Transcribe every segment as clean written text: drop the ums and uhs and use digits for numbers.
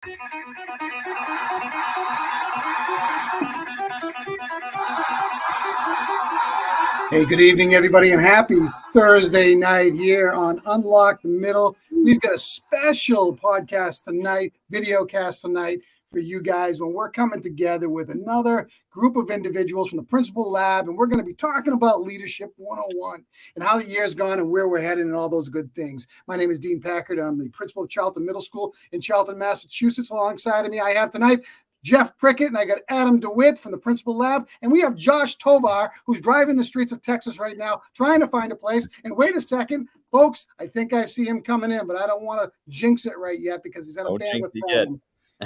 Hey, good evening, everybody, and happy Thursday night here on Unlock the Middle. We've got a special podcast tonight, video cast tonight for you guys when we're coming together with another group of individuals from the Principal Lab, and we're going to be talking about Leadership 101 and how the year's gone and where we're headed and all those good things. My name is Dean Packard. I'm the principal of Charlton Middle School in Charlton, Massachusetts. Alongside of me, I have tonight Jeff Prickett, and I got Adam DeWitt from the Principal Lab, and we have Josh Tovar, who's driving the streets of Texas right now, trying to find a place. And wait a second, folks, I think I see him coming in, but I don't want to jinx it right yet because he's had a bandwidth problem.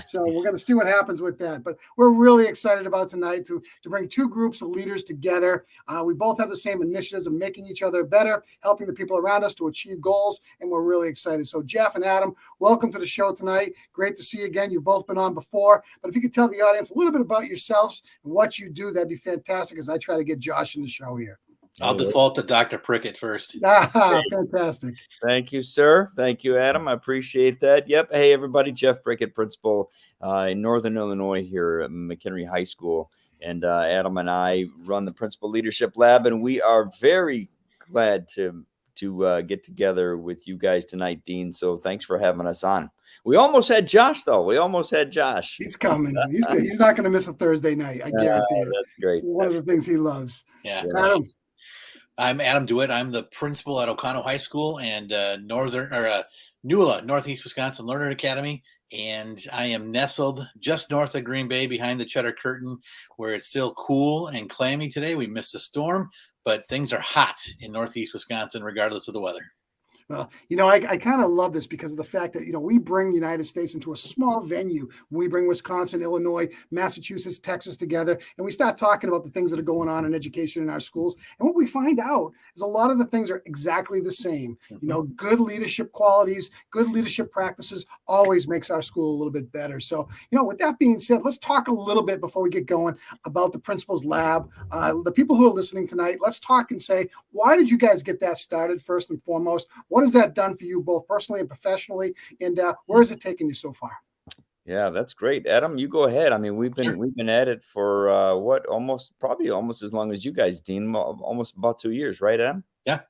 So we're going to see what happens with that. But we're really excited about tonight to bring two groups of leaders together. We both have the same initiatives of making each other better, helping the people around us to achieve goals, and we're really excited. So Jeff and Adam, welcome to the show tonight. Great to see you again. You've both been on before. But if you could tell the audience a little bit about yourselves and what you do, that'd be fantastic as I try to get Josh in the show here. I'll default to Dr. Prickett first. Fantastic. Thank you, sir. Thank you, Adam. I appreciate that. Yep. Hey, everybody. Jeff Prickett, principal in Northern Illinois here at McHenry High School. And Adam and I run the Principal Leadership Lab, and we are very glad to get together with you guys tonight, Dean. So thanks for having us on. We almost had Josh, though. He's coming. He's not going to miss a Thursday night. I guarantee you. That's great. It's one of the things he loves. Yeah. Adam. I'm Adam DeWitt. I'm the principal at O'Connell High School and NEWLA, Northeast Wisconsin Learner Academy. And I am nestled just north of Green Bay behind the Cheddar Curtain, where it's still cool and clammy today. We missed a storm, but things are hot in Northeast Wisconsin, regardless of the weather. Well, I kind of love this because of the fact that, we bring the United States into a small venue. We bring Wisconsin, Illinois, Massachusetts, Texas together, and we start talking about the things that are going on in education in our schools. And what we find out is a lot of the things are exactly the same. Good leadership qualities, good leadership practices always makes our school a little bit better. So, with that being said, let's talk a little bit before we get going about the Principal's Lab. The people who are listening tonight, let's talk and say, why did you guys get that started first and foremost? What has that done for you both personally and professionally? And where has it taken you so far? Yeah, that's great. Adam, you go ahead. I mean, we've been at it for almost as long as you guys, Dean, almost about 2 years, right, Adam? Yeah,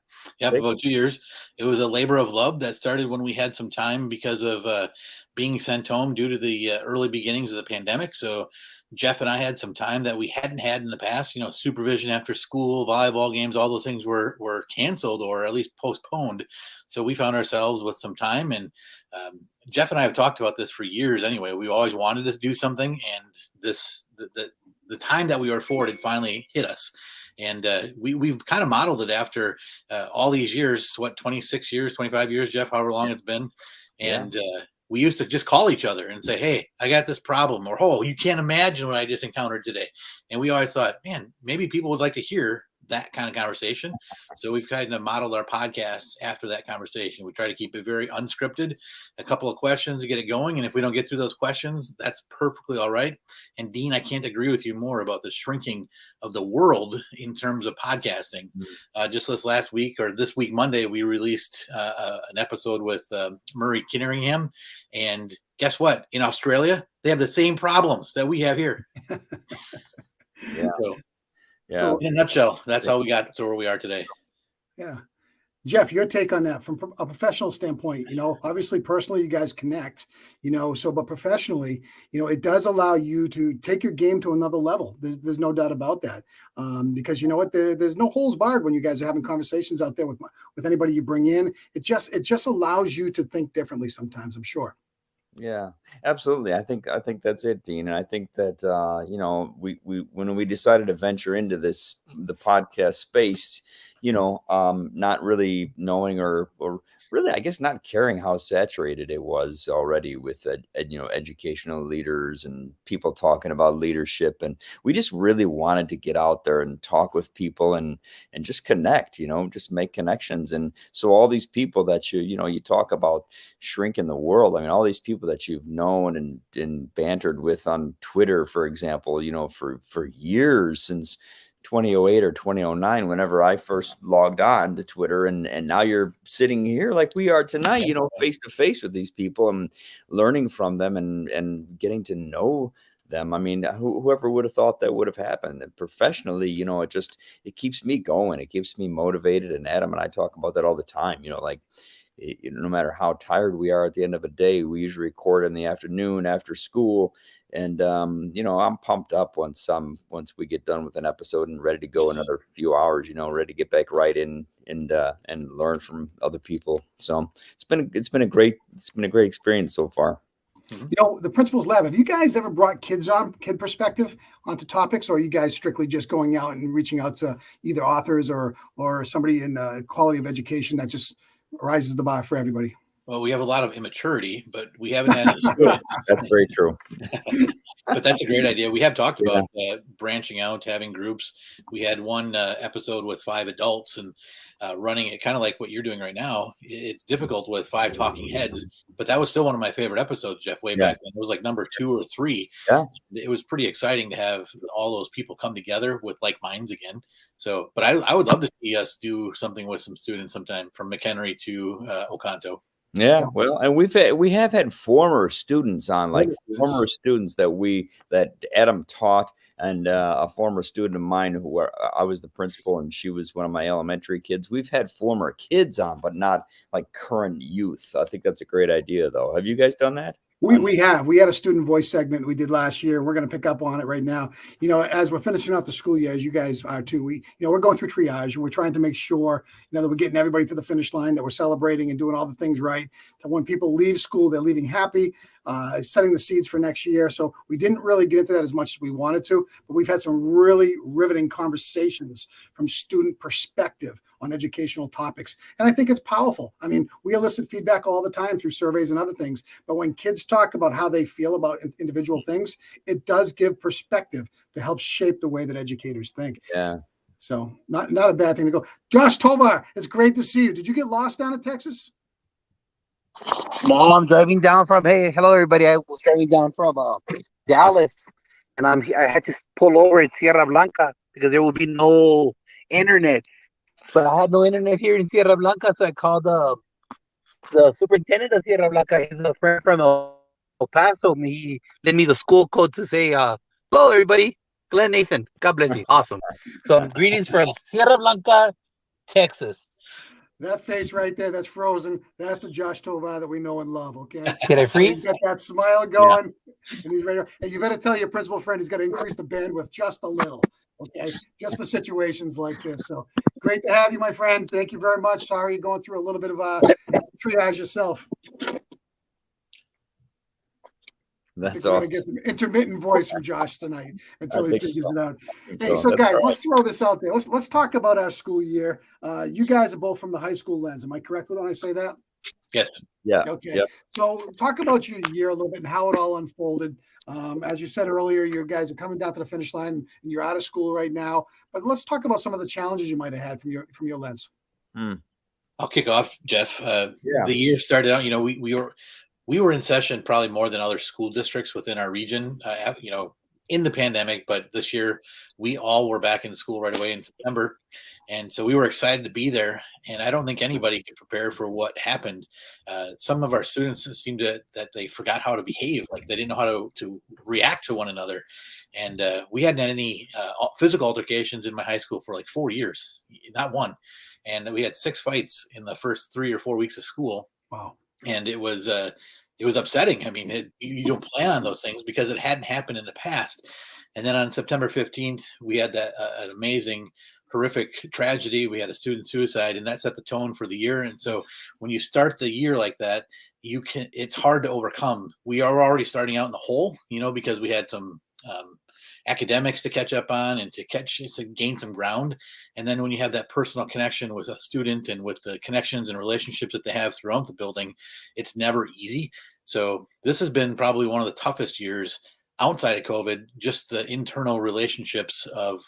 about 2 years. It was a labor of love that started when we had some time because of being sent home due to the early beginnings of the pandemic. So Jeff and I had some time that we hadn't had in the past. Supervision after school, volleyball games, all those things were canceled or at least postponed. So we found ourselves with some time, and Jeff and I have talked about this for years anyway. We always wanted to do something, and the time that we were afforded finally hit us. And we've kind of modeled it after all these years, 26 years, 25 years, Jeff, however long it's been. And we used to just call each other and say, hey, I got this problem, or, oh, you can't imagine what I just encountered today. And we always thought, man, maybe people would like to hear that kind of conversation. So we've kind of modeled our podcast after that conversation. We try to keep it very unscripted, a couple of questions to get it going. And if we don't get through those questions, that's perfectly all right. And Dean, I can't agree with you more about the shrinking of the world in terms of podcasting. Just this week, Monday, we released an episode with Murray Kinneringham. And guess what? In Australia, they have the same problems that we have here. So in a nutshell, that's how we got to where we are today. Yeah. Jeff, your take on that from a professional standpoint, obviously personally you guys connect, but professionally, it does allow you to take your game to another level. There's no doubt about that. Because you know what, there's no holds barred when you guys are having conversations out there with anybody you bring in. It just allows you to think differently sometimes, I'm sure. Yeah, absolutely. I think that's it, Dean. And I think that, we when we decided to venture into the podcast space, not really knowing or really, I guess, not caring how saturated it was already with, educational leaders and people talking about leadership. And we just really wanted to get out there and talk with people and just connect, just make connections. And so all these people that you talk about shrinking the world. I mean, all these people that you've known and bantered with on Twitter, for example, for years since 2008 or 2009 whenever I first logged on to Twitter, and now you're sitting here like we are tonight, face to face with these people and learning from them and getting to know them. I mean, whoever would have thought that would have happened? And professionally, it keeps me going, it keeps me motivated. And Adam and I talk about that all the time. Like, no matter how tired we are at the end of a day, we usually record in the afternoon after school. And I'm pumped up once we get done with an episode and ready to go another few hours, ready to get back right in and learn from other people. So it's been a great experience so far. The Principal's Lab, have you guys ever brought kid perspective onto topics, or are you guys strictly just going out and reaching out to either authors or somebody in quality of education that just rises the bar for everybody? Well, we have a lot of immaturity, but we haven't had any students. That's very true. But that's a great idea. We have talked about branching out, having groups. We had one episode with 5 adults and running it kind of like what you're doing right now. It's difficult with 5 talking heads, but that was still one of my favorite episodes, Jeff, way back then. It was like number 2 or 3. Yeah. It was pretty exciting to have all those people come together with like minds again. So, but I would love to see us do something with some students sometime, from McHenry to Oconto. Yeah, well, and we have had former students on, like former students that Adam taught, and a former student of mine I was the principal and she was one of my elementary kids. We've had former kids on, but not like current youth. I think that's a great idea, though. Have you guys done that? We had a student voice segment we did last year. We're going to pick up on it right now. As we're finishing off the school year, as you guys are too, we're going through triage and we're trying to make sure, that we're getting everybody to the finish line, that we're celebrating and doing all the things right. That when people leave school, they're leaving happy, setting the seeds for next year. So we didn't really get into that as much as we wanted to, but we've had some really riveting conversations from student perspective on educational topics. And I think it's powerful. I mean, we elicit feedback all the time through surveys and other things, but when kids talk about how they feel about individual things, it does give perspective to help shape the way that educators think. Yeah. So not a bad thing to go. Josh Tovar, it's great to see you. Did you get lost down in Texas? No, I'm driving down from, hello everybody. I was driving down from Dallas, and I had to pull over in Sierra Blanca because there would be no internet. But I had no internet here in Sierra Blanca, so I called the superintendent of Sierra Blanca. He's a friend from El Paso. He lent me the school code to say, hello, everybody. Glenn Nathan. God bless you. Awesome. So greetings from Sierra Blanca, Texas. That face right there, that's frozen. That's the Josh Tovar that we know and love, okay? Did I freeze? He's got that smile going, and he's ready. And you better tell your principal friend he's got to increase the bandwidth just a little, okay? Just for situations like this. So great to have you, my friend. Thank you very much. Sorry you're going through a little bit of triage yourself. That's we're awesome. going to get some intermittent voice from Josh tonight until he figures it out. Hey, so guys, let's throw this out there. Let's talk about our school year. You guys are both from the high school lens. Am I correct when I say that? Yes. Yeah. Okay. Yep. So talk about your year a little bit and how it all unfolded. As you said earlier, you guys are coming down to the finish line and you're out of school right now. But let's talk about some of the challenges you might have had from your lens. I'll kick off, Jeff. The year started out, we were in session probably more than other school districts within our region, in the pandemic. But this year, we all were back in school right away in September. And so we were excited to be there. And I don't think anybody could prepare for what happened. Some of our students seemed that they forgot how to behave, like they didn't know how to react to one another. And we hadn't had any physical altercations in my high school for like 4 years, not one. And we had 6 fights in the first 3 or 4 weeks of school. Wow. And it was upsetting. I mean, you don't plan on those things because it hadn't happened in the past. And then on September 15th, we had that an amazing, horrific tragedy. We had a student suicide, and that set the tone for the year. And so when you start the year like that, it's hard to overcome. We are already starting out in the hole, because we had some academics to catch up on and to gain some ground. And then when you have that personal connection with a student and with the connections and relationships that they have throughout the building, it's never easy. So this has been probably one of the toughest years outside of COVID, just the internal relationships of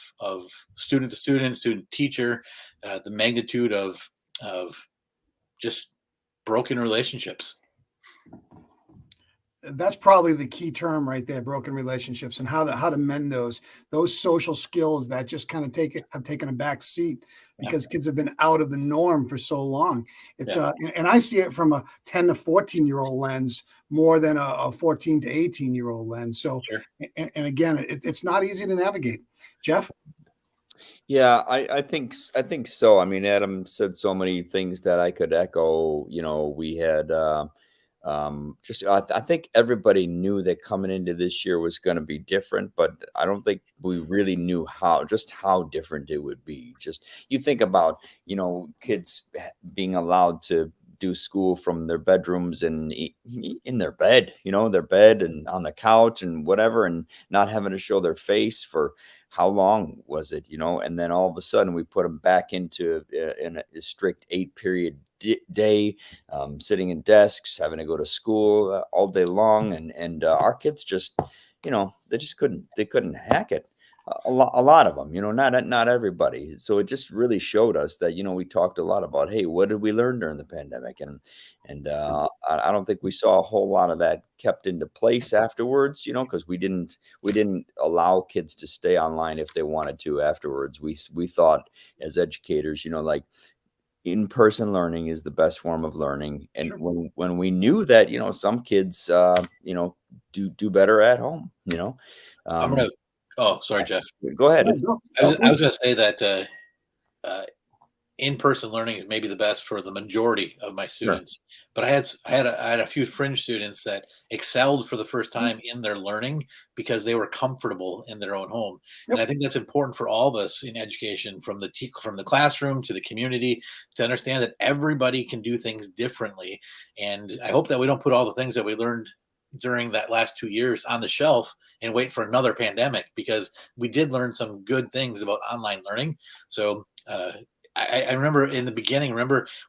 student to student, student teacher, the magnitude of just broken relationships. that's probably the key term right there, broken relationships, and how to mend those social skills that just kind of have taken a back seat because kids have been out of the norm for so long. It's and I see it from a 10 to 14-year-old lens more than a 14 to 18-year-old lens. So, and again, it's not easy to navigate. Jeff? Yeah, I think so. I mean, Adam said so many things that I could echo. We had I think everybody knew that coming into this year was going to be different, but I don't think we really knew how different it would be. Just you think about, kids being allowed to do school from their bedrooms and in their bed, their bed and on the couch and whatever, and not having to show their face for how long was it, and then all of a sudden we put them back into in a strict 8-period day, sitting in desks, having to go to school all day long. And our kids just, they couldn't hack it. A lot of them, not everybody. So it just really showed us that, we talked a lot about, hey, what did we learn during the pandemic? And I don't think we saw a whole lot of that kept into place afterwards, because we didn't allow kids to stay online if they wanted to afterwards. We thought as educators, like, in-person learning is the best form of learning. And when we knew that, some kids, do better at home, I'm going to, sorry, Jeff. Go ahead. I was going to say that in-person learning is maybe the best for the majority of my students, but I had a few fringe students that excelled for the first time in their learning because they were comfortable in their own home. And I think that's important for all of us in education, from the classroom to the community, to understand that everybody can do things differently. And I hope that we don't put all the things that we learned during that last 2 years on the shelf and wait for another pandemic, because we did learn some good things about online learning. So I remember in the beginning,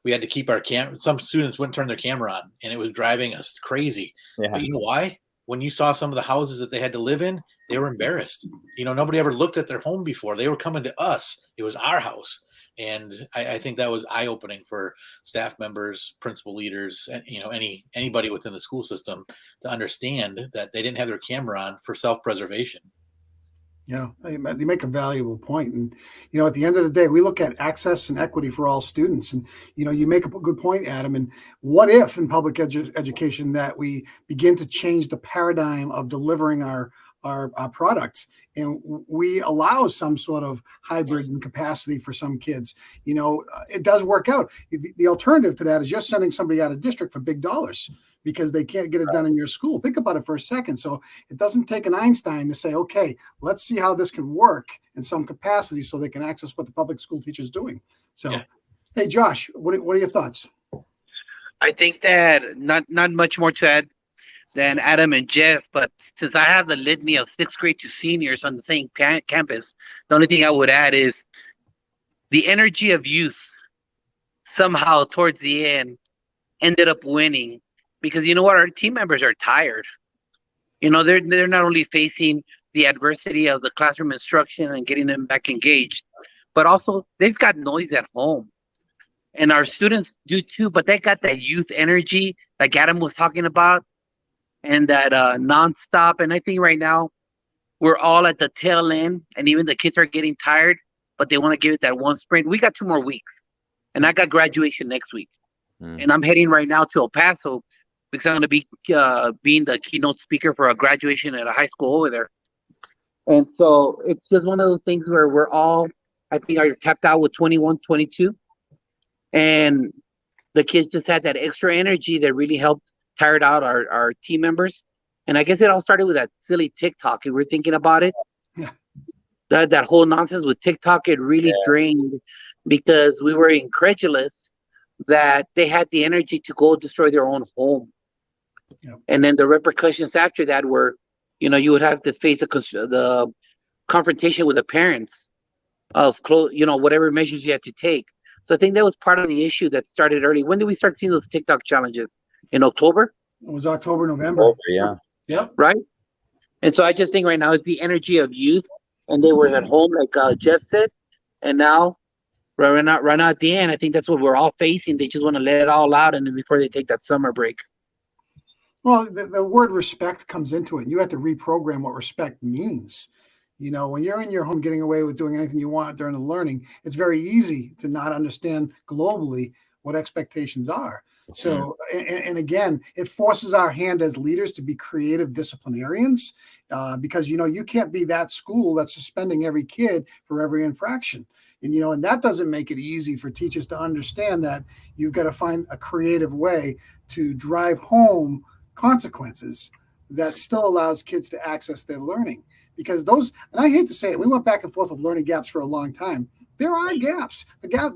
we had to keep our some students wouldn't turn their camera on, and it was driving us crazy. But you know why? When you saw some of the houses that they had to live in, they were embarrassed. Nobody ever looked at their home before. They were coming to us. It was our house. And I think that was eye-opening for staff members, principal leaders, and anybody within the school system to understand that they didn't have their camera on for self-preservation. Yeah, you make a valuable point. And, at the end of the day, we look at access and equity for all students. And, you make a good point, Adam. And what if in public education that we begin to change the paradigm of delivering our products, and we allow some sort of hybrid and capacity for some kids? It does work out. The alternative to that is just sending somebody out of district for big dollars because they can't get it done in your school. Think about it for a second. So it doesn't take an Einstein to say, okay, let's see how this can work in some capacity so they can access what the public school teacher is doing. So, Hey, Josh, what are your thoughts? I think that not much more to add than Adam and Jeff, but since I have the litany of 6th grade to seniors on the same campus, the only thing I would add is the energy of youth somehow towards the end ended up winning, because you know what, our team members are tired. They're not only facing the adversity of the classroom instruction and getting them back engaged, but also they've got noise at home. And our students do too, but they got that youth energy like Adam was talking about, and that nonstop. And I think right now we're all at the tail end, and even the kids are getting tired, but they want to give it that one sprint. We got 2 more weeks, and I got graduation next week. And I'm heading right now to El Paso because I'm going to be being the keynote speaker for a graduation at a high school over there. And so it's just one of those things where we're all, I think, are tapped out with 21, 22. And the kids just had that extra energy that really helped tired out our team members. And I guess it all started with that silly TikTok. If we're thinking about it, that whole nonsense with TikTok, it really drained, because we were incredulous that they had the energy to go destroy their own home. And then the repercussions after that were, you would have to face the confrontation with the parents of whatever measures you had to take. So I think that was part of the issue that started early. When did we start seeing those TikTok challenges? In October? It was October, November. Yeah. Right? And so I just think right now it's the energy of youth, and they were at home, like Jeff said, and now right now at the end, I think that's what we're all facing. They just want to let it all out, and then before they take that summer break. Well, the word respect comes into it. And you have to reprogram what respect means. When you're in your home getting away with doing anything you want during the learning, it's very easy to not understand globally what expectations are. So, and again, it forces our hand as leaders to be creative disciplinarians, because, you can't be that school that's suspending every kid for every infraction. And that doesn't make it easy for teachers to understand that you've got to find a creative way to drive home consequences that still allows kids to access their learning. Because those, and I hate to say it, we went back and forth with learning gaps for a long time. There are gaps.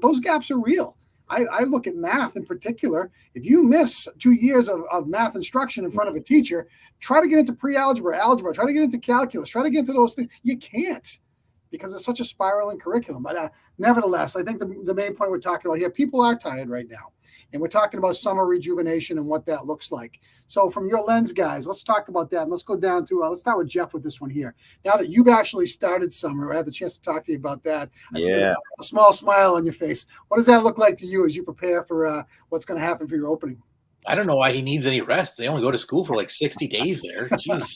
Those gaps are real. I look at math in particular. If you miss 2 years of math instruction in front of a teacher, try to get into pre-algebra, algebra, try to get into calculus, try to get into those things. You can't, because it's such a spiraling curriculum. But nevertheless, I think the main point we're talking about here, people are tired right now. And we're talking about summer rejuvenation and what that looks like. So from your lens, guys, let's talk about that. And let's go down to, let's start with Jeff with this one here. Now that you've actually started summer, I had the chance to talk to you about that. I see a small smile on your face. What does that look like to you as you prepare for what's going to happen for your opening? I don't know why he needs any rest. They only go to school for like 60 days there. Jeez.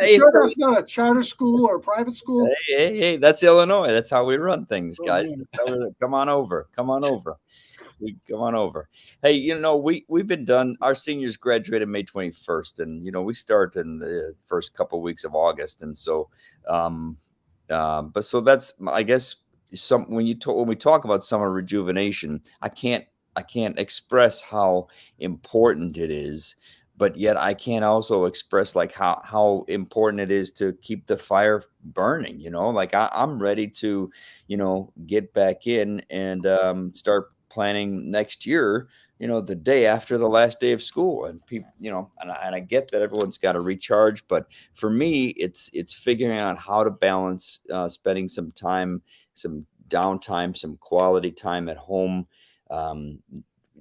Sure, that's not a charter school or a private school. Hey, that's Illinois. That's how we run things, guys. Man. Come on over. Come on over. Hey, we've been done. Our seniors graduated May 21st, and we start in the first couple of weeks of August, and so, but so that's, I guess, when we talk about summer rejuvenation, I can't express how important it is, but yet I can't also express like how important it is to keep the fire burning. Like I'm ready to, get back in and start planning next year, the day after the last day of school. And people, and I get that everyone's got to recharge, but for me, it's figuring out how to balance spending some time, some downtime, some quality time at home,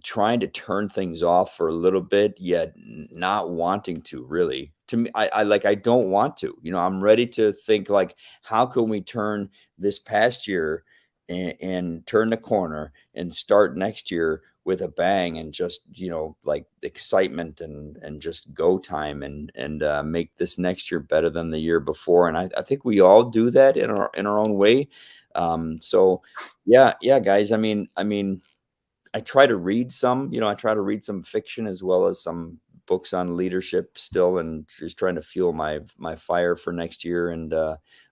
trying to turn things off for a little bit, yet not wanting to really. To me, I don't want to. I'm ready to think like, how can we turn this past year and turn the corner and start next year with a bang, and just like excitement and just go time, and make this next year better than the year before. And I think we all do that in our own way. So yeah, guys. I mean, I try to read some, fiction as well as some books on leadership still, and just trying to fuel my fire for next year. And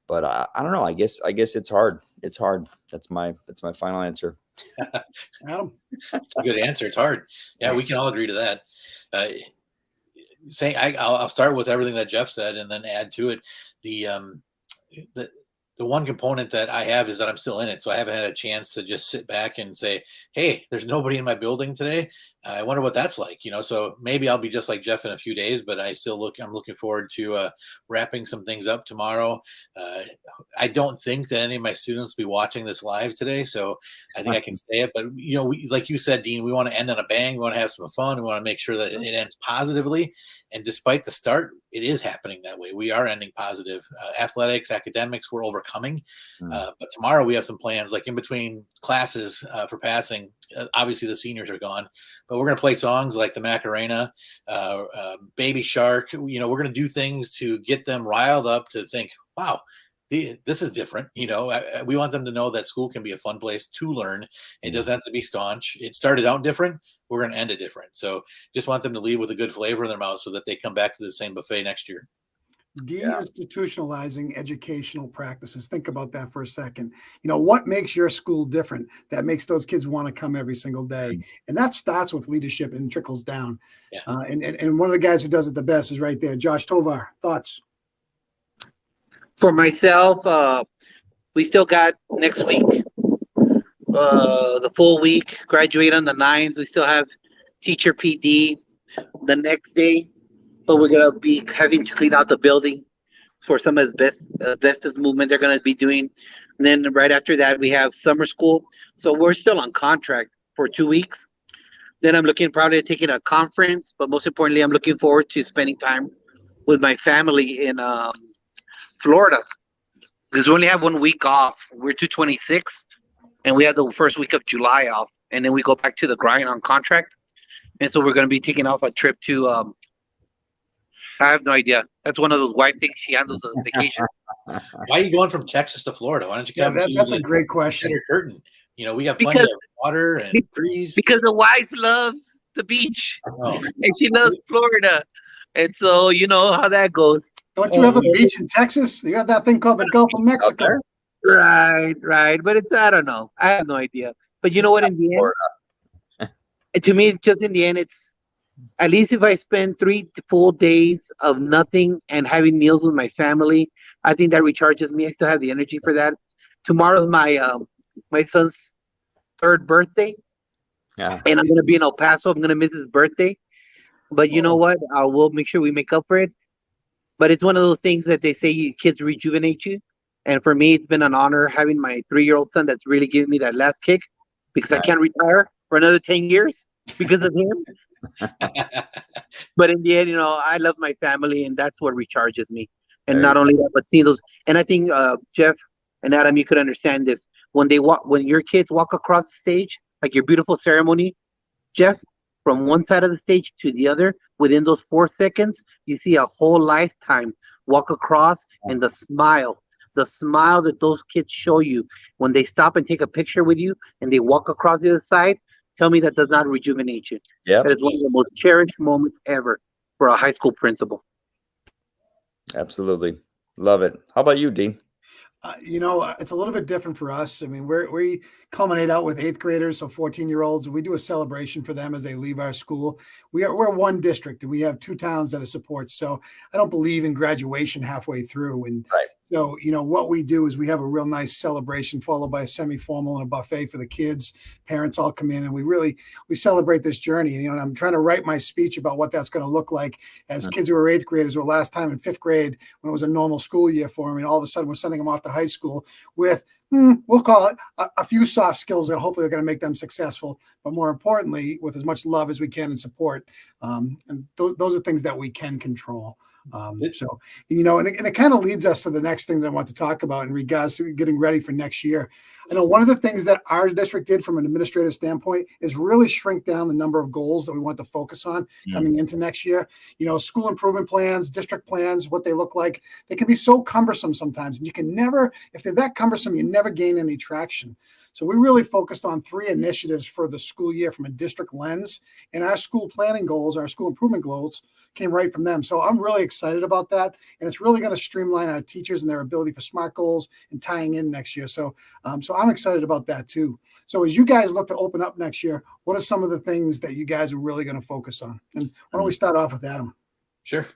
but I don't know. I guess it's hard. It's hard. That's my final answer. Adam, that's a good answer. It's hard. Yeah, we can all agree to that. I'll start with everything that Jeff said and then add to it. The one component that I have is that I'm still in it. So I haven't had a chance to just sit back and say, hey, there's nobody in my building today. I wonder what that's like, so maybe I'll be just like Jeff in a few days, but I'm looking forward to wrapping some things up tomorrow. I don't think that any of my students will be watching this live today, so I think I can say it. But, like you said, Dean, we want to end on a bang. We want to have some fun. We want to make sure that it ends positively. And despite the start, it is happening that way. We are ending positive. Athletics, academics, we're overcoming. But tomorrow we have some plans, like in between classes for passing. Obviously, the seniors are gone, but we're going to play songs like the Macarena, Baby Shark. We're going to do things to get them riled up to think, wow, this is different. We want them to know that school can be a fun place to learn. It doesn't have to be staunch. It started out different. We're going to end it different. So just want them to leave with a good flavor in their mouth so that they come back to the same buffet next year. Deinstitutionalizing educational practices. Think about that for a second. What makes your school different that makes those kids want to come every single day? And that starts with leadership and trickles down. Yeah. And one of the guys who does it the best is right there. Josh Tovar, thoughts? For myself, we still got next week, the full week, graduate on the 9th. We still have teacher PD the next day. But we're going to be having to clean out the building for some asbestos movement they're going to be doing. And then right after that, we have summer school. So we're still on contract for 2 weeks. Then I'm looking probably at taking a conference. But most importantly, I'm looking forward to spending time with my family in Florida. Because we only have 1 week off. We're 226. And we have the first week of July off. And then we go back to the grind on contract. And so we're going to be taking off a trip to. I have no idea. That's one of those wife things. She handles the vacation. Why are you going from Texas to Florida? Why don't you Yeah, come to that's a the great question. Center Curtain? We got plenty Because of water and trees. because the wife loves the beach Oh, and she loves Florida, and so you know how that goes. Don't you have a beach in Texas? You got that thing called the Gulf of Mexico. Right. But it's I don't know. I have no idea. But you know what? In the end, to me, it's just in the end, it's at least if I spend 3 full days of nothing and having meals with my family, I think that recharges me. I still have the energy for that. Tomorrow's my son's 3rd birthday, Yeah. and I'm gonna be in El Paso. I'm gonna miss his birthday, but you know what? We'll make sure we make up for it. But it's one of those things that they say kids rejuvenate you. And for me, it's been an honor having my 3-year-old son that's really giving me that last kick because I can't retire for another 10 years because of him. But in the end, I love my family, and that's what recharges me. And not only that, but seeing those. And I think Jeff and Adam, you could understand this when your kids walk across the stage, like your beautiful ceremony, Jeff, from one side of the stage to the other, within those 4 seconds, you see a whole lifetime walk across, and the smile that those kids show you when they stop and take a picture with you and they walk across the other side, tell me that does not rejuvenate you. Yep. That is one of the most cherished moments ever for a high school principal. Absolutely. Love it. How about you, Dean? It's a little bit different for us. I mean, we culminate out with 8th graders, so 14-year-olds. We do a celebration for them as they leave our school. We're one district, and we have 2 towns that it supports. So I don't believe in graduation halfway through. And right. So, what we do is we have a real nice celebration followed by a semi-formal and a buffet for the kids. Parents all come in, and we celebrate this journey. And I'm trying to write my speech about what that's going to look like as kids who are 8th graders were last time in 5th grade when it was a normal school year for them. And all of a sudden we're sending them off to high school with, we'll call it a few soft skills that hopefully are going to make them successful, but more importantly, with as much love as we can and support. And those are things that we can control. And it kind of leads us to the next thing that I want to talk about in regards to getting ready for next year. I know one of the things that our district did from an administrative standpoint is really shrink down the number of goals that we want to focus on coming into next year. School improvement plans, district plans, what they look like, they can be so cumbersome sometimes. And you can never, if they're that cumbersome, you never gain any traction. So we really focused on 3 initiatives for the school year from a district lens, and our school planning goals, our school improvement goals came right from them. So I'm really excited about that. And it's really going to streamline our teachers and their ability for SMART goals and tying in next year. So I'm excited about that too. So as you guys look to open up next year, what are some of the things that you guys are really going to focus on? And why don't we start off with Adam? Sure.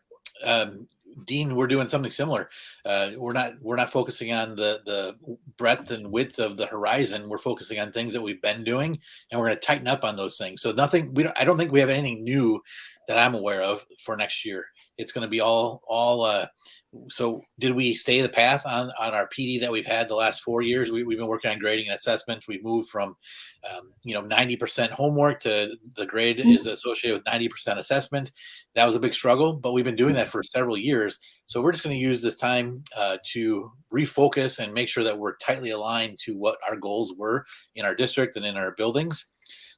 Dean, we're doing something similar. We're not focusing on the breadth and width of the horizon. We're focusing on things that we've been doing, and we're going to tighten up on those things. So I don't think we have anything new that I'm aware of for next year. It's going to be all. So did we stay the path on our PD that we've had the last 4 years? We've been working on grading and assessment. We moved from 90% homework to the grade is associated with 90% assessment. That was a big struggle, but we've been doing that for several years. So we're just going to use this time to refocus and make sure that we're tightly aligned to what our goals were in our district and in our buildings.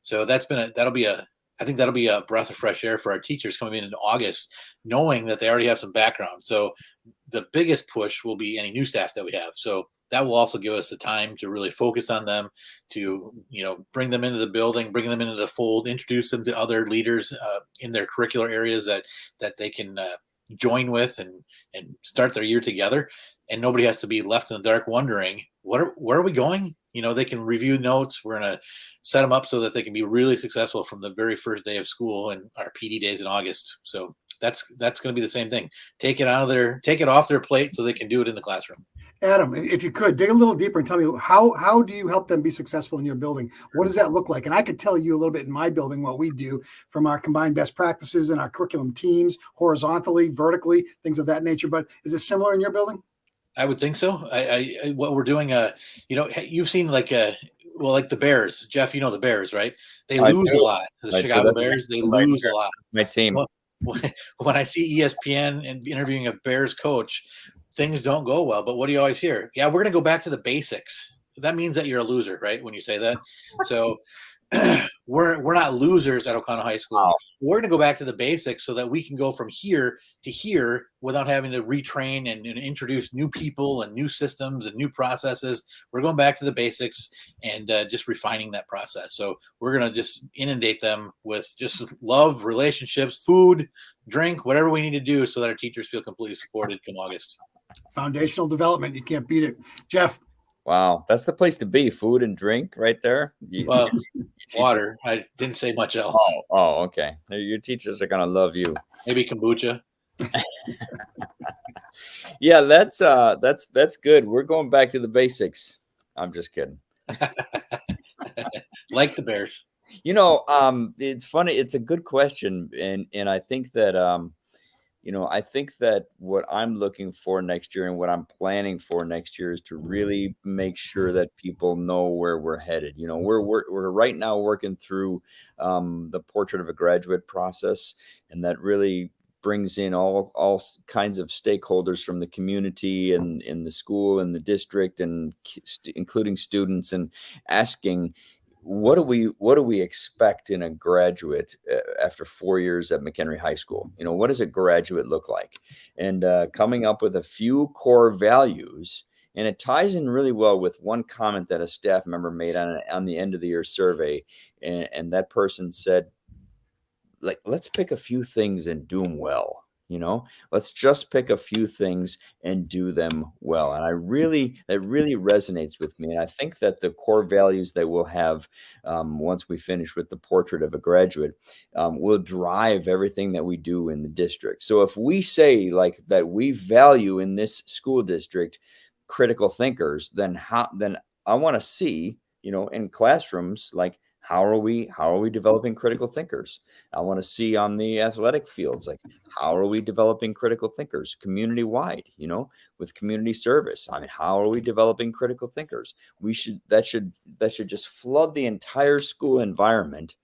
So I think that'll be a breath of fresh air for our teachers coming in August, knowing that they already have some background. So the biggest push will be any new staff that we have. So that will also give us the time to really focus on them, to bring them into the building, bring them into the fold, introduce them to other leaders in their curricular areas that they can join with and start their year together. And nobody has to be left in the dark wondering where are we going? They can review notes. We're going to set them up so that they can be really successful from the very first day of school and our PD days in August. So that's going to be the same thing. Take it off their plate so they can do it in the classroom. Adam, if you could dig a little deeper and tell me how do you help them be successful in your building? What does that look like? And I could tell you a little bit in my building what we do from our combined best practices and our curriculum teams, horizontally, vertically, things of that nature. But is it similar in your building? I would think so. What we're doing, you've seen like the Bears, Jeff. The Bears, right? They lose a lot. The Chicago Bears, they lose a lot. My team. When I see ESPN and interviewing a Bears coach, things don't go well. But what do you always hear? Yeah, we're going to go back to the basics. That means that you're a loser, right? When you say that. So we're not losers at O'Connell High School. Wow. We're going to go back to the basics so that we can go from here to here without having to retrain and introduce new people and new systems and new processes. We're going back to the basics and just refining that process. So we're going to just inundate them with just love, relationships, food, drink, whatever we need to do so that our teachers feel completely supported come August. Foundational development. You can't beat it. Jeff. Wow. That's the place to be. Food and drink right there. Well, water. I didn't say much else. Oh, okay. Your teachers are going to love you. Maybe kombucha. Yeah, that's good. We're going back to the basics. I'm just kidding. Like the Bears. It's funny. It's a good question. And I think that, I think that what I'm looking for next year and what I'm planning for next year is to really make sure that people know where we're headed. We're right now working through the portrait of a graduate process, and that really brings in all kinds of stakeholders from the community and in the school and the district, and including students, and asking, what do we expect in a graduate after 4 years at McHenry High School? What does a graduate look like? And coming up with a few core values. And it ties in really well with one comment that a staff member made on the end of the year survey. And that person said, let's pick a few things and do them well. Let's just pick a few things and do them well. And that really resonates with me. And I think that the core values that we'll have once we finish with the portrait of a graduate will drive everything that we do in the district. So if we say that we value in this school district critical thinkers, then I want to see, in classrooms, how are we developing critical thinkers? I want to see on the athletic fields, how are we developing critical thinkers community wide, with community service? How are we developing critical thinkers? That should just flood the entire school environment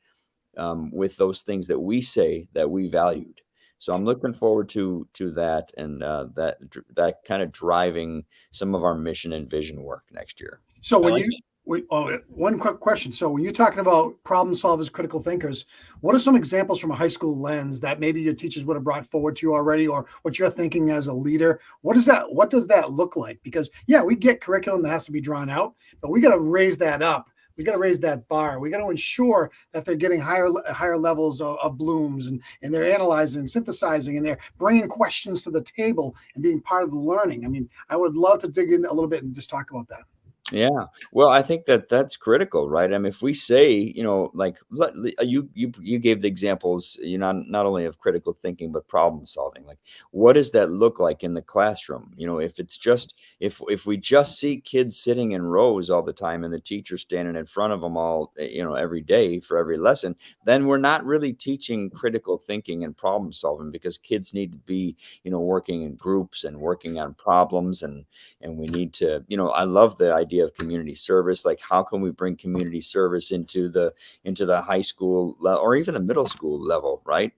with those things that we say that we valued. So I'm looking forward to that, and that kind of driving some of our mission and vision work next year. So one quick question. So when you're talking about problem solvers, critical thinkers, what are some examples from a high school lens that maybe your teachers would have brought forward to you already, or what you're thinking as a leader? What does that look like? Because we get curriculum that has to be drawn out, but we got to raise that up. We got to raise that bar. We got to ensure that they're getting higher levels of blooms, and they're analyzing, synthesizing, and they're bringing questions to the table and being part of the learning. I would love to dig in a little bit and just talk about that. Yeah. Well, I think that's critical, right? If we say, you gave the examples, not only of critical thinking, but problem solving. What does that look like in the classroom? If we just see kids sitting in rows all the time and the teacher standing in front of them all, every day for every lesson, then we're not really teaching critical thinking and problem solving, because kids need to be, working in groups and working on problems, and we need to, I love the idea of community service. How can we bring community service into the high school or even the middle school level, right?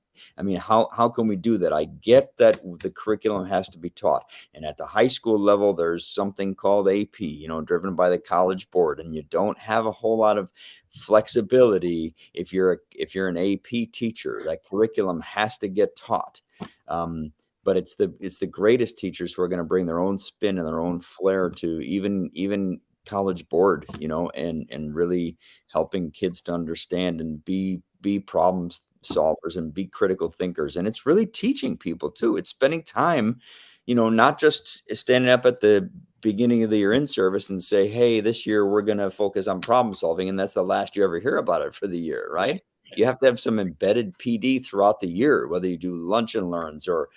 How can we do that? I get that the curriculum has to be taught, and at the high school level there's something called AP, driven by the college board, and you don't have a whole lot of flexibility if you're an AP teacher. That curriculum has to get taught. But it's the greatest teachers who are going to bring their own spin and their own flair to even college board, and really helping kids to understand and be problem solvers and be critical thinkers. And it's really teaching people too. It's spending time, not just standing up at the beginning of the year in service and say, hey, this year we're going to focus on problem solving, and that's the last you ever hear about it for the year, right? You have to have some embedded PD throughout the year, whether you do lunch and learns or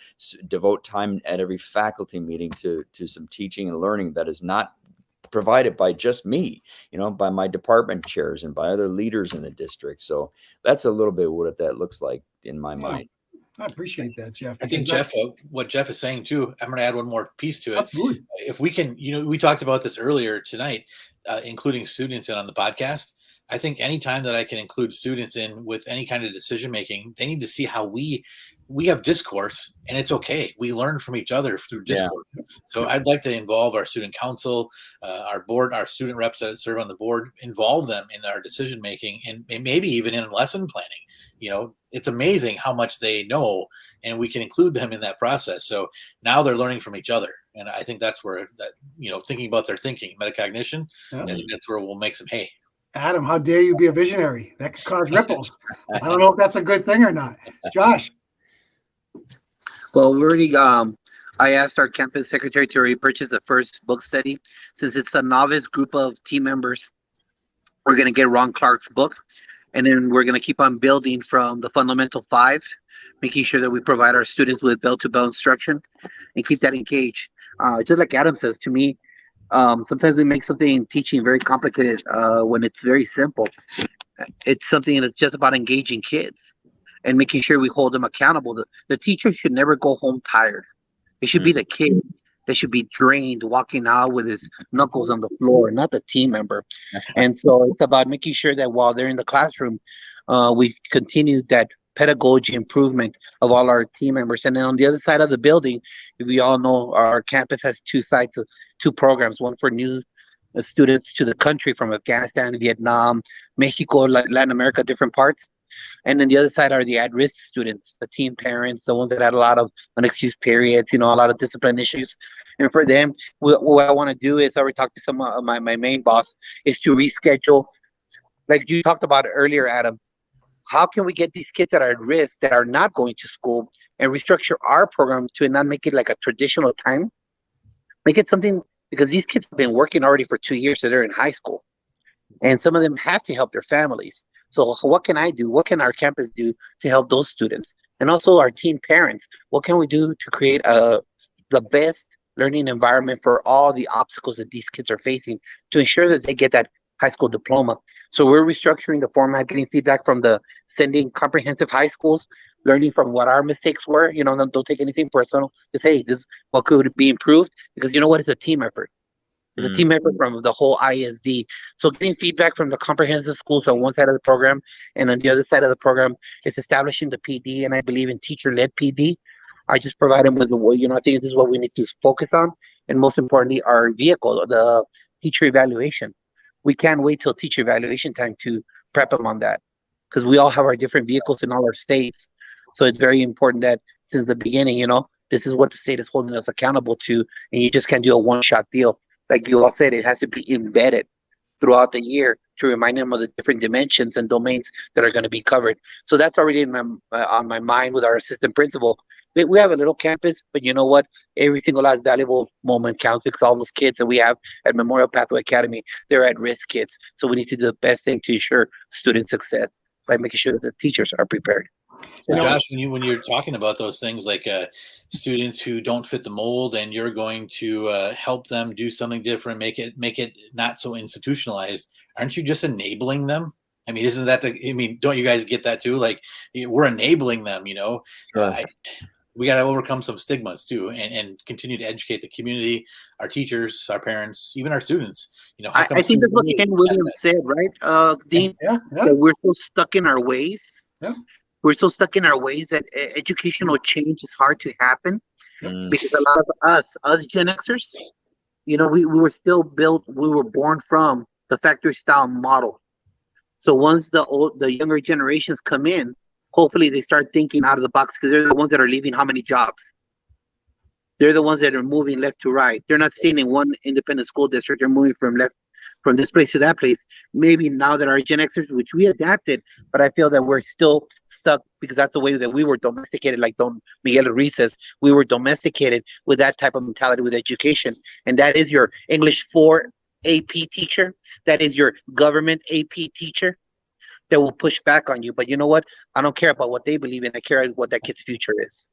devote time at every faculty meeting to some teaching and learning that is not provided by just me, by my department chairs and by other leaders in the district. So that's a little bit what that looks like in my mind. I appreciate that, Jeff. I think what Jeff is saying too, I'm going to add one more piece to it. Absolutely. If we can, we talked about this earlier tonight, including students in on the podcast. I think anytime that I can include students in with any kind of decision making, they need to see how we we have discourse, and it's okay. We learn from each other through discourse. So I'd like to involve our student council, our board, our student reps that serve on the board, involve them in our decision making, and maybe even in lesson planning. It's amazing how much they know, and we can include them in that process. So now they're learning from each other, and I think that's where thinking about their thinking, metacognition. I think that's where we'll make some hay. Adam, how dare you be a visionary? That could cause ripples. I don't know if that's a good thing or not. Josh. Well, we already I asked our campus secretary to already purchase the first book study. Since it's a novice group of team members, we're going to get Ron Clark's book, and then we're going to keep on building from the fundamental 5, making sure that we provide our students with bell-to-bell instruction and keep that engaged. Just like Adam says, to me, sometimes we make something in teaching very complicated when it's very simple. It's something that's just about engaging kids and making sure we hold them accountable. The teacher should never go home tired. It should be the kid that should be drained, walking out with his knuckles on the floor, not the team member. And so it's about making sure that while they're in the classroom, we continue that pedagogy improvement of all our team members. And then on the other side of the building, we all know our campus has 2 sites, 2 programs, one for new students to the country from Afghanistan, Vietnam, Mexico, Latin America, different parts. And then the other side are the at-risk students, the teen parents, the ones that had a lot of unexcused periods, a lot of discipline issues. And for them, what I want to do is, I already talked to some of my main boss, is to reschedule, like you talked about earlier, Adam. How can we get these kids that are at risk, that are not going to school, and restructure our program to not make it like a traditional time? Make it something, because these kids have been working already for 2 years, so they're in high school. And some of them have to help their families. So what can I do? What can our campus do to help those students? And also our teen parents, what can we do to create the best learning environment for all the obstacles that these kids are facing to ensure that they get that high school diploma? So we're restructuring the format, getting feedback from the sending comprehensive high schools, learning from what our mistakes were. Don't take anything personal. Just, hey, this what could be improved, because you know what? It's a team effort. It's a team effort from the whole ISD. So getting feedback from the comprehensive schools on one side of the program, and on the other side of the program, it's establishing the PD, and I believe in teacher-led PD. I just provide them with I think this is what we need to focus on, and most importantly, our vehicle, the teacher evaluation. We can't wait till teacher evaluation time to prep them on that, because we all have our different vehicles in all our states. So it's very important that since the beginning, this is what the state is holding us accountable to, and you just can't do a one-shot deal. Like you all said, it has to be embedded throughout the year to remind them of the different dimensions and domains that are going to be covered. So that's already on my mind with our assistant principal. We have a little campus, but you know what? Every single last valuable moment counts, because all those kids that we have at Memorial Pathway Academy, they're at-risk kids. So we need to do the best thing to ensure student success by making sure that the teachers are prepared. Josh, when you're talking about those things, like students who don't fit the mold, and you're going to help them do something different, make it not so institutionalized, aren't you just enabling them? I mean, isn't that don't you guys get that too? Like, we're enabling them, Sure. We got to overcome some stigmas too, and continue to educate the community, our teachers, our parents, even our students. I think that's what Ken Williams said, right, Dean? Yeah. That we're so stuck in our ways. Yeah. We're so stuck in our ways that educational change is hard to happen, because a lot of us Gen Xers, we were still built. We were born from the factory style model. So once the younger generations come in, hopefully they start thinking out of the box, because they're the ones that are leaving how many jobs? They're the ones that are moving left to right. They're not staying in one independent school district. They're moving from this place to that place. Maybe now that our Gen Xers, which we adapted, but I feel that we're still stuck, because that's the way that we were domesticated. Like Don Miguel Ruiz says, we were domesticated with that type of mentality with education. And that is your English 4 AP teacher. That is your government AP teacher that will push back on you. But you know what? I don't care about what they believe in. I care what that kid's future is.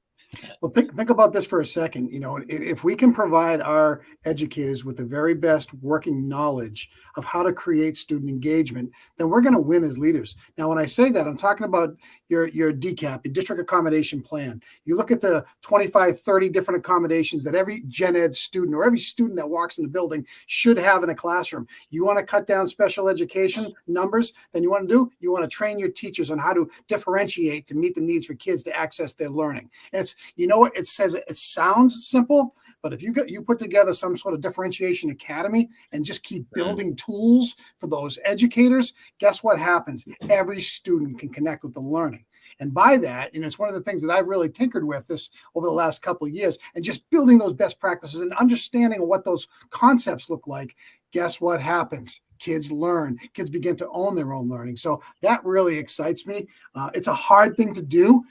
Well, think about this for a second. If we can provide our educators with the very best working knowledge of how to create student engagement, then we're going to win as leaders. Now, when I say that, I'm talking about your DCAP, your district accommodation plan. You look at the 25, 30 different accommodations that every gen ed student or every student that walks in the building should have in a classroom. You want to cut down special education numbers, then you want to train your teachers on how to differentiate to meet the needs for kids to access their learning. And it says it sounds simple, but if you put together some sort of differentiation academy and just keep building tools for those educators, guess what happens? Every student can connect with the learning. And by that, it's one of the things that I've really tinkered with this over the last couple of years, and just building those best practices and understanding what those concepts look like. Guess what happens? Kids learn. Kids begin to own their own learning. So that really excites me. It's a hard thing to do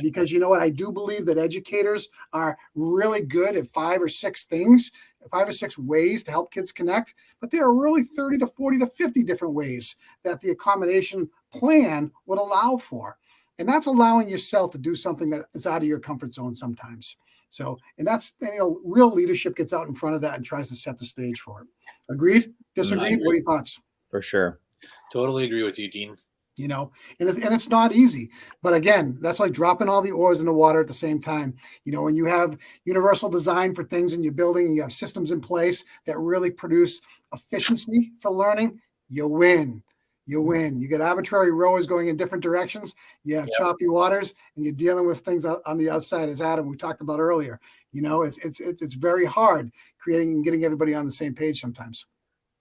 because you know what? I do believe that educators are really good at 5 or 6 things, 5 or 6 ways to help kids connect. But there are really 30 to 40 to 50 different ways that the accommodation plan would allow for. And that's allowing yourself to do something that is out of your comfort zone sometimes. So, and that's, real leadership gets out in front of that and tries to set the stage for it. Agreed? Disagreed? What are your thoughts? For sure. Totally agree with you, Dean. And it's not easy. But again, that's like dropping all the oars in the water at the same time. When you have universal design for things in your building and you have systems in place that really produce efficiency for learning, you win. You get arbitrary rowers going in different directions. You have choppy waters, and you're dealing with things on the outside, as Adam we talked about earlier. It's very hard creating and getting everybody on the same page sometimes.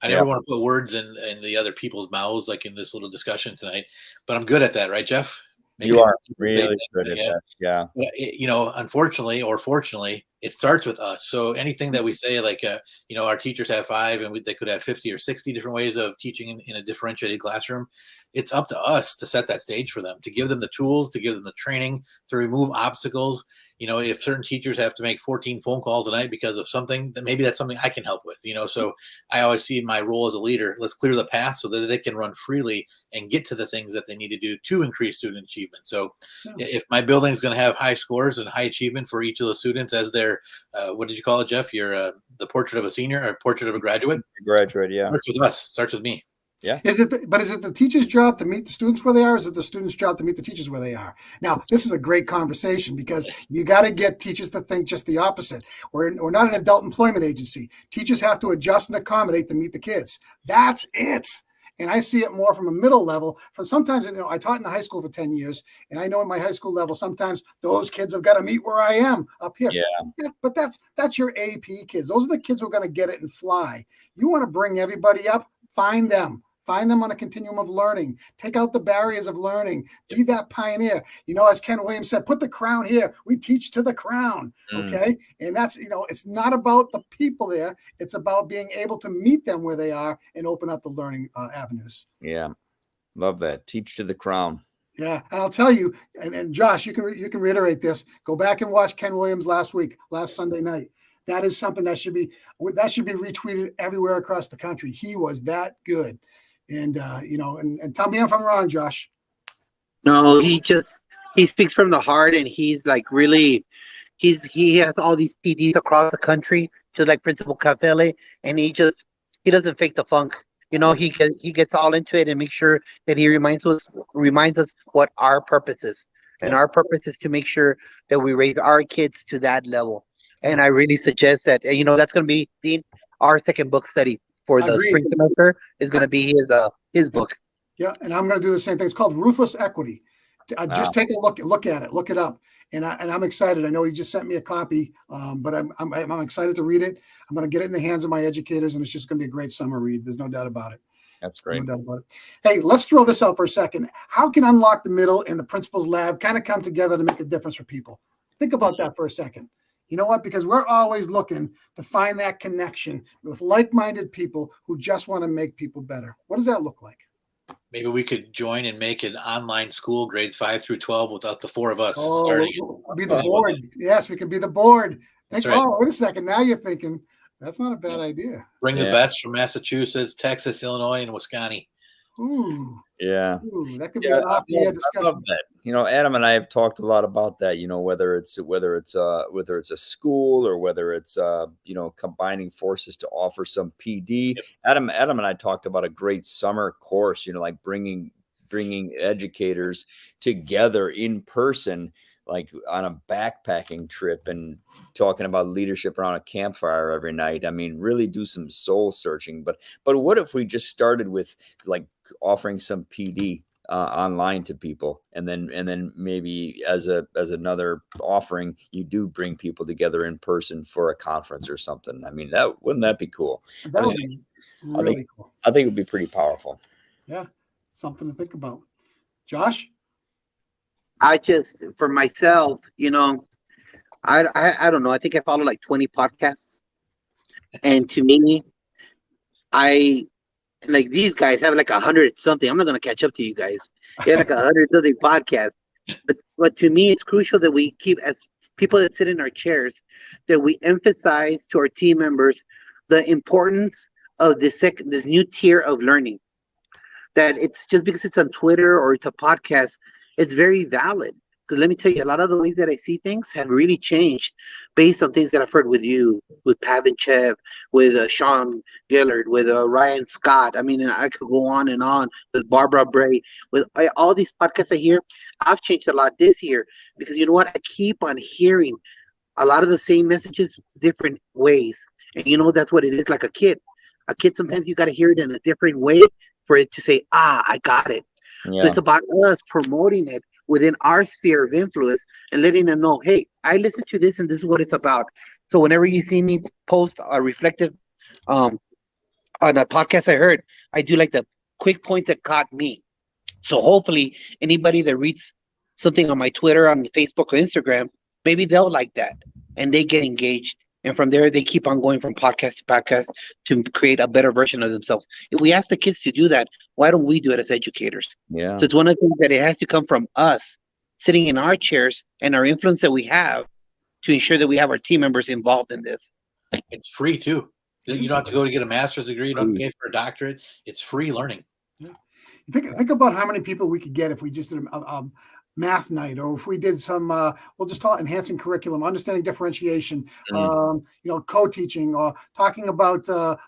I never want to put words in the other people's mouths, like in this little discussion tonight, but I'm good at that, right, Jeff? You are really good at that. Yeah. Unfortunately or fortunately, it starts with us. So anything that we say, like, our teachers have 5 and they could have 50 or 60 different ways of teaching in a differentiated classroom. It's up to us to set that stage for them, to give them the tools, to give them the training, to remove obstacles. If certain teachers have to make 14 phone calls a night because of something, then maybe that's something I can help with, So I always see my role as a leader. Let's clear the path so that they can run freely and get to the things that they need to do to increase student achievement. So if my building is going to have high scores and high achievement for each of the students as their, what did you call it, Jeff? Your the portrait of a senior or portrait of a graduate? Graduate, yeah. Starts with us. Starts with me. Yeah. Is it the teacher's job to meet the students where they are, or is it the student's job to meet the teachers where they are? Now, this is a great conversation because you got to get teachers to think just the opposite. We're not an adult employment agency. Teachers have to adjust and accommodate to meet the kids. That's it. And I see it more from a middle level. From sometimes, I taught in the high school for 10 years, and I know in my high school level, sometimes those kids have got to meet where I am up here. Yeah. But that's your AP kids. Those are the kids who are going to get it and fly. You want to bring everybody up, find them. Find them on a continuum of learning. Take out the barriers of learning. Be that pioneer. As Ken Williams said, put the crown here. We teach to the crown. Okay. And that's, it's not about the people there. It's about being able to meet them where they are and open up the learning avenues. Yeah. Love that. Teach to the crown. Yeah. And I'll tell you, and Josh, you can reiterate this. Go back and watch Ken Williams last Sunday night. That is something that should be retweeted everywhere across the country. He was that good. And, and tell me if I'm wrong, Josh. No, he speaks from the heart, and he's like really, he has all these PDs across the country, just like Principal Cafele, and he doesn't fake the funk. He gets all into it and makes sure that he reminds us what our purpose is. And our purpose is to make sure that we raise our kids to that level. And I really suggest that, that's going to be our second book study for the spring semester is going to be his book. Yeah, and I'm going to do the same thing. It's called Ruthless Equity. Just take a look at it, look it up, and I'm excited. I know he just sent me a copy, but I'm excited to read it. I'm going to get it in the hands of my educators, and it's just going to be a great summer read. There's no doubt about it. That's great. No doubt about it. Hey, let's throw this out for a second. How can Unlock the Middle and the Principal's Lab kind of come together to make a difference for people? Think about that for a second. You know what? Because we're always looking to find that connection with like-minded people who just want to make people better. What does that look like? Maybe we could join and make an online school, grades 5 through 12, without the 4 of us starting it. We'll be the board. Yes, we can be the board. That's right. Oh, wait a second. Now you're thinking that's not a bad idea. Bring the best from Massachusetts, Texas, Illinois, and Wisconsin. Ooh. Yeah. Ooh, that could be Yeah, an off-the-air I discussion. love that. Adam and I have talked a lot about that. Whether it's a school or whether it's combining forces to offer some PD. Yep. Adam and I talked about a great summer course. Like bringing educators together in person, like on a backpacking trip, and talking about leadership around a campfire every night. I mean, really do some soul searching. But what if we just started with like offering some PD online to people, and then maybe as another offering, you do bring people together in person for a conference or something. I mean, wouldn't that be cool? That would be really cool. I think it would be pretty powerful. Yeah, something to think about. Josh? For myself, I don't know. I think I follow like 20 podcasts, and to me, I like these guys have like 100 something. I'm not gonna catch up to you guys. They have like 100 something podcasts, but to me, it's crucial that we keep, as people that sit in our chairs, that we emphasize to our team members the importance of this new tier of learning. That it's just because it's on Twitter or it's a podcast, it's very valid. Because let me tell you, a lot of the ways that I see things have really changed based on things that I've heard with you, with Pavan Chev, with Sean Gillard, with Ryan Scott. I mean, and I could go on and on with Barbara Bray. With all these podcasts I hear, I've changed a lot this year because you know what? I keep on hearing a lot of the same messages different ways. And that's what it is like a kid. A kid, sometimes you got to hear it in a different way for it to say, I got it. Yeah. So it's about us promoting it within our sphere of influence and letting them know, hey, I listened to this and this is what it's about. So whenever you see me post a reflective on a podcast I heard, I do like the quick point that caught me. So hopefully anybody that reads something on my Twitter, on Facebook or Instagram, maybe they'll like that and they get engaged. And from there, they keep on going from podcast to podcast to create a better version of themselves. If we ask the kids to do that, why don't we do it as educators? Yeah. So it's one of the things that it has to come from us sitting in our chairs and our influence that we have to ensure that we have our team members involved in this. It's free too. You don't have to go to get a master's degree. You don't have to pay for a doctorate. It's free learning. Yeah. Think about how many people we could get if we just did a math night, or if we did some, we'll just call it enhancing curriculum, understanding differentiation, co-teaching, or talking about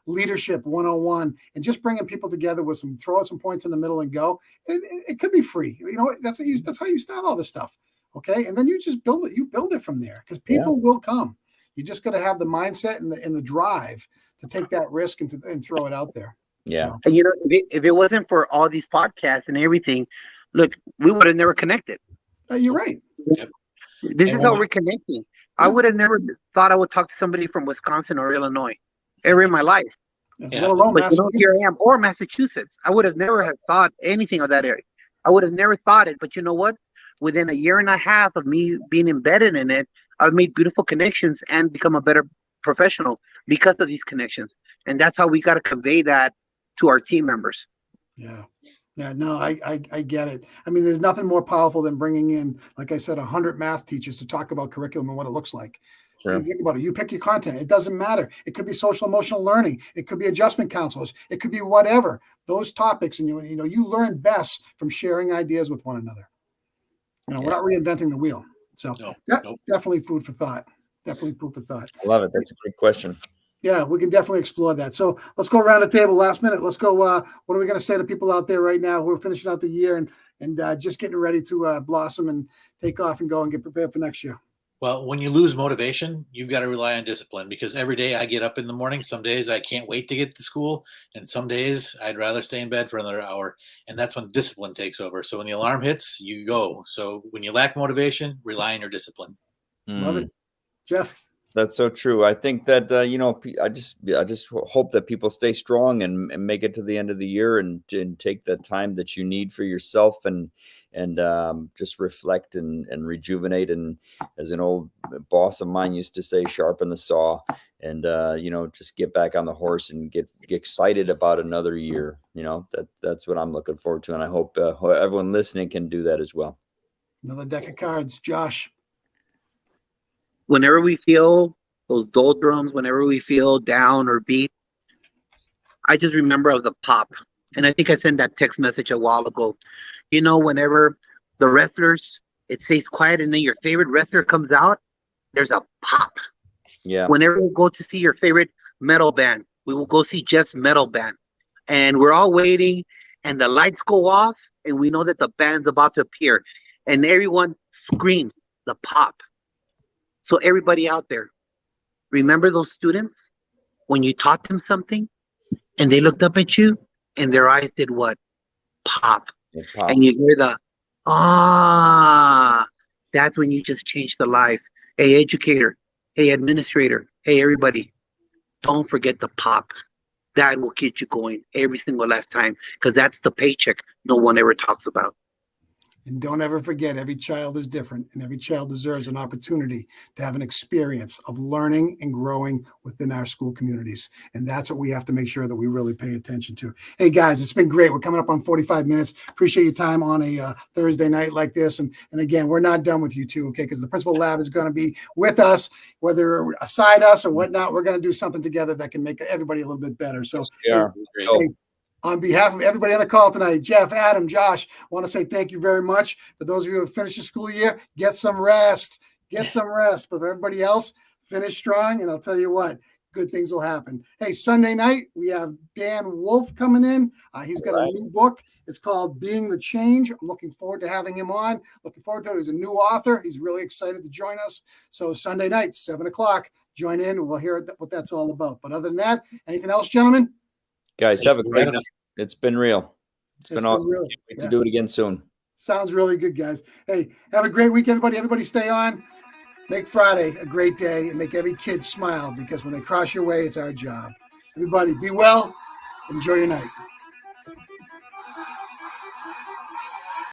leadership 101, and just bringing people together with throw some points in the middle and go. It could be free. That's how you start all this stuff. Okay. And then you just build it. You build it from there because people will come. You just got to have the mindset and the drive to take that risk and throw it out there. Yeah. So. And if it wasn't for all these podcasts and everything, look, we would have never connected. You're right. Yep. This is how we're connecting. I would have never thought I would talk to somebody from Wisconsin or Illinois ever in my life. Let alone But here I am, or Massachusetts. I would have never have thought anything of that area. I would have never thought it. But you know what? Within a year and a half of me being embedded in it, I've made beautiful connections and become a better professional because of these connections. And that's how we got to convey that to our team members. Yeah. Yeah, no, I get it. I mean, there's nothing more powerful than bringing in, like I said, 100 math teachers to talk about curriculum and what it looks like. Sure. You think about it. You pick your content. It doesn't matter. It could be social emotional learning. It could be adjustment counselors. It could be whatever. Those topics, and you learn best from sharing ideas with one another. We're not reinventing the wheel. So definitely food for thought. Definitely food for thought. I love it. That's a great question. Yeah, we can definitely explore that. So let's go around the table. Last minute. Let's go. What are we going to say to people out there right now who are finishing out the year and just getting ready to blossom and take off and go and get prepared for next year? Well, when you lose motivation, you've got to rely on discipline, because every day I get up in the morning. Some days I can't wait to get to school, and some days I'd rather stay in bed for another hour. And that's when discipline takes over. So when the alarm hits, you go. So when you lack motivation, rely on your discipline. Love it. Jeff? That's so true. I think that I just hope that people stay strong and make it to the end of the year and take the time that you need for yourself and just reflect and rejuvenate. And as an old boss of mine used to say, sharpen the saw and just get back on the horse and get excited about another year. That's what I'm looking forward to, and I hope everyone listening can do that as well. Another deck of cards, Josh. Whenever we feel those doldrums, whenever we feel down or beat, I just remember of the pop And I think I sent that text message a while ago. You know, whenever the wrestlers, it stays quiet and then your favorite wrestler comes out, there's a pop. Yeah. Whenever we go to see your favorite metal band, we will go see Jeff's metal band. And we're all waiting and the lights go off and we know that the band's about to appear. And everyone screams the pop. So everybody out there, remember those students when you taught them something and they looked up at you and their eyes did what? Pop. It pop. And you hear the, ah, that's when you just changed the life. Hey, educator. Hey, administrator. Hey, everybody. Don't forget the pop. That will get you going every single last time because that's the paycheck no one ever talks about. And don't ever forget, every child is different, and every child deserves an opportunity to have an experience of learning and growing within our school communities. And that's what we have to make sure that we really pay attention to. Hey, guys, it's been great. We're coming up on 45 minutes. Appreciate your time on a Thursday night like this. And again, we're not done with you two, okay? Because the principal lab is going to be with us, whether aside us or whatnot. We're going to do something together that can make everybody a little bit better. So, Yeah. hey, on behalf of everybody on the call tonight, Jeff, Adam, Josh, I want to say thank you very much. For those of you who have finished the school year, get some rest. Get some rest. But for everybody else, finish strong, and I'll tell you what, good things will happen. Hey, Sunday night, we have Dan Wolf coming in. He's got a new book. It's called Being the Change. I'm looking forward to having him on. Looking forward to it. He's a new author. He's really excited to join us. So Sunday night, 7 o'clock, join in. We'll hear what that's all about. But other than that, anything else, gentlemen? Guys, have a great night. It's been real. It's been awesome. Real. Can't wait to do it again soon. Sounds really good, guys. Hey, have a great week, everybody. Everybody stay on. Make Friday a great day and make every kid smile because when they cross your way, it's our job. Everybody, be well. Enjoy your night.